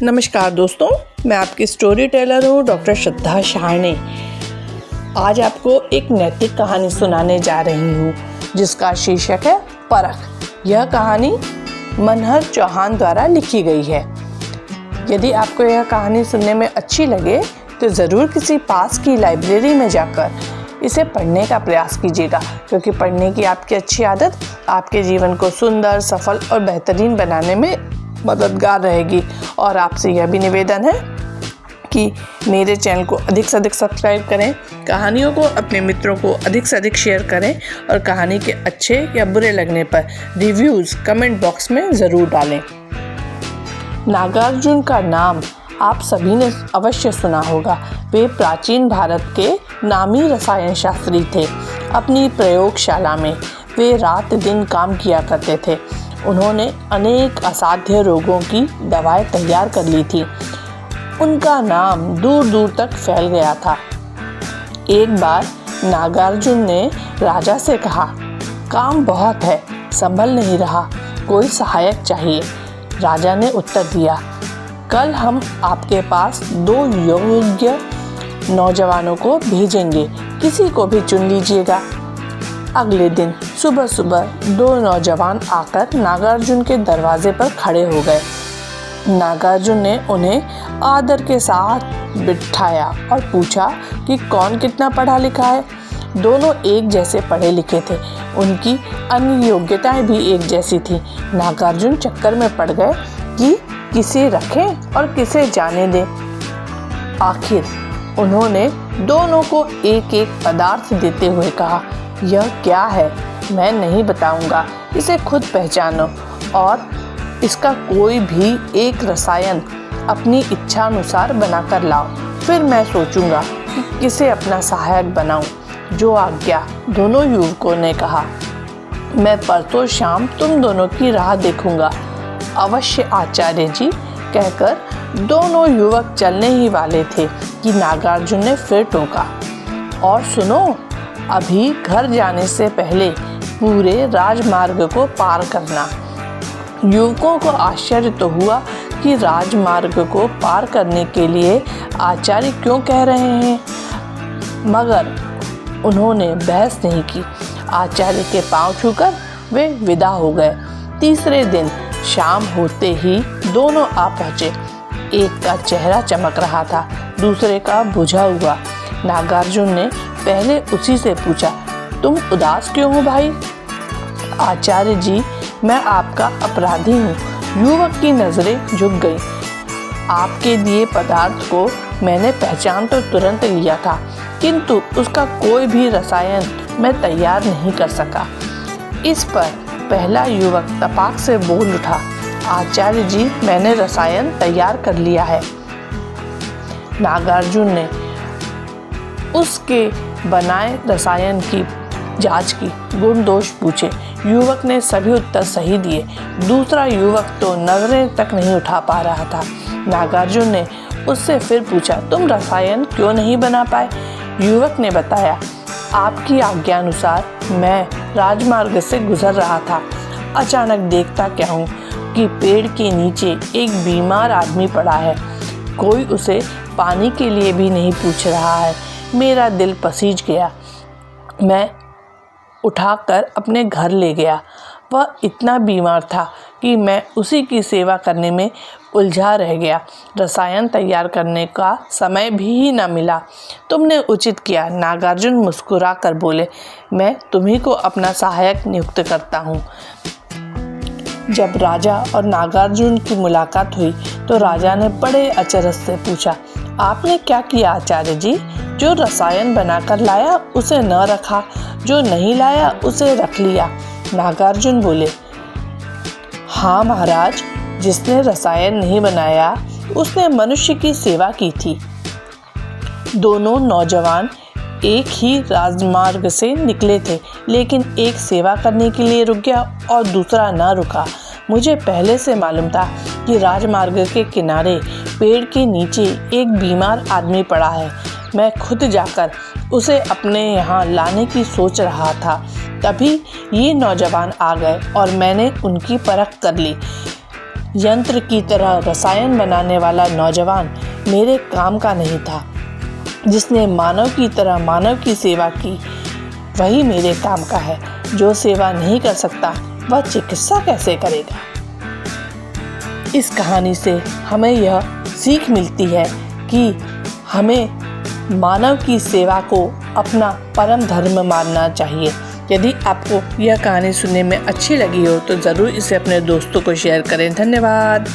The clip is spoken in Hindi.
नमस्कार दोस्तों, मैं आपकी स्टोरी टेलर हूँ डॉक्टर श्रद्धा शाहने। आज आपको एक नैतिक कहानी सुनाने जा रही हूँ जिसका शीर्षक है परख। यह कहानी मनहर चौहान द्वारा लिखी गई है। यदि आपको यह कहानी सुनने में अच्छी लगे तो ज़रूर किसी पास की लाइब्रेरी में जाकर इसे पढ़ने का प्रयास कीजिएगा, क्योंकि पढ़ने की आपकी अच्छी आदत आपके जीवन को सुंदर, सफल और बेहतरीन बनाने में मददगार रहेगी। और आपसे यह भी निवेदन है कि मेरे चैनल को अधिक से अधिक सब्सक्राइब करें, कहानियों को अपने मित्रों को अधिक से अधिक शेयर करें और कहानी के अच्छे या बुरे लगने पर रिव्यूज़ कमेंट बॉक्स में ज़रूर डालें। नागार्जुन का नाम आप सभी ने अवश्य सुना होगा। वे प्राचीन भारत के नामी रसायन शास्त्री थे। अपनी प्रयोगशाला में वे रात दिन काम किया करते थे। उन्होंने अनेक असाध्य रोगों की दवाएं तैयार कर ली थी। उनका नाम दूर दूर तक फैल गया था। एक बार नागार्जुन ने राजा से कहा, काम बहुत है, संभल नहीं रहा, कोई सहायक चाहिए। राजा ने उत्तर दिया, कल हम आपके पास 2 योग्य नौजवानों को भेजेंगे, किसी को भी चुन लीजिएगा। अगले दिन सुबह सुबह 2 नौजवान आकर नागार्जुन के दरवाजे पर खड़े हो गए। नागार्जुन ने उन्हें आदर के साथ बिठाया और पूछा कि कौन कितना पढ़ा लिखा है। दोनों एक जैसे पढ़े लिखे थे। उनकी अन्य योग्यताएं भी एक जैसी थी। नागार्जुन चक्कर में पड़ गए कि किसे रखें और किसे जाने दें। आखिर उन्होंने दोनों को एक एक पदार्थ देते हुए कहा, यह क्या है मैं नहीं बताऊंगा, इसे खुद पहचानो और इसका कोई भी एक रसायन अपनी इच्छा अनुसार बनाकर लाओ, फिर मैं सोचूंगा कि किसे अपना सहायक बनाऊं। जो आज्ञा। दोनों युवकों ने कहा, मैं परसों शाम तुम दोनों की राह देखूंगा। अवश्य आचार्य जी, कहकर दोनों युवक चलने ही वाले थे कि नागार्जुन ने फिर टोका, और सुनो, अभी घर जाने से पहले पूरे राजमार्ग को पार करना। युवकों को आश्चर्य तो हुआ कि राजमार्ग को पार करने के लिए आचार्य क्यों कह रहे हैं, मगर उन्होंने बहस नहीं की। आचार्य के पांव छूकर वे विदा हो गए। तीसरे दिन शाम होते ही दोनों आ पहुँचे। एक का चेहरा चमक रहा था, दूसरे का बुझा हुआ। नागार्जुन ने पहले उसी से पूछा, तुम उदास क्यों हो भाई? आचार्य जी, मैं आपका अपराधी हूँ। युवक की नज़रें झुक गई। आपके दिए पदार्थ को मैंने पहचान तो तुरंत लिया था, किंतु उसका कोई भी रसायन मैं तैयार नहीं कर सका। इस पर पहला युवक तपाक से बोल उठा, आचार्य जी, मैंने रसायन तैयार कर लिया है। नागार्जुन ने उसके बनाए रसायन की जांच की, गुण दोष पूछे। युवक ने सभी उत्तर सही दिए। दूसरा युवक तो नजरें तक नहीं उठा पा रहा था। नागार्जुन ने उससे फिर पूछा, तुम रसायन क्यों नहीं बना पाए? युवक ने बताया, आपकी आज्ञानुसार मैं राजमार्ग से गुजर रहा था। अचानक देखता क्या हूँ कि पेड़ के नीचे एक बीमार आदमी पड़ा है। कोई उसे पानी के लिए भी नहीं पूछ रहा है। मेरा दिल पसीज गया। मैं उठाकर अपने घर ले गया। वह इतना बीमार था कि मैं उसी की सेवा करने में उलझा रह गया। रसायन तैयार करने का समय भी न मिला। तुमने उचित किया। नागार्जुन मुस्कुरा कर बोले, मैं तुम्ही को अपना सहायक नियुक्त करता हूँ। जब राजा और नागार्जुन की मुलाकात हुई तो राजा ने बड़े अचरज से पूछा, आपने क्या किया आचार्य जी? जो रसायन बनाकर लाया उसे न रखा, जो नहीं लाया उसे रख लिया। नागार्जुन बोले, हाँ महाराज, जिसने रसायन नहीं बनाया उसने मनुष्य की सेवा की थी। दोनों नौजवान एक ही राजमार्ग से निकले थे, लेकिन एक सेवा करने के लिए रुक गया और दूसरा न रुका। मुझे पहले से मालूम था कि राजमार्ग के किनारे पेड़ के नीचे एक बीमार आदमी पड़ा है। मैं खुद जाकर उसे अपने यहाँ लाने की सोच रहा था। तभी ये नौजवान आ गए और मैंने उनकी परख कर ली। यंत्र की तरह रसायन बनाने वाला नौजवान मेरे काम का नहीं था। जिसने मानव की तरह मानव की सेवा की वही मेरे काम का है। जो सेवा नहीं कर सकता वह चिकित्सा कैसे करेगा। इस कहानी से हमें यह सीख मिलती है कि हमें मानव की सेवा को अपना परम धर्म मानना चाहिए। यदि आपको यह कहानी सुनने में अच्छी लगी हो तो ज़रूर इसे अपने दोस्तों को शेयर करें। धन्यवाद।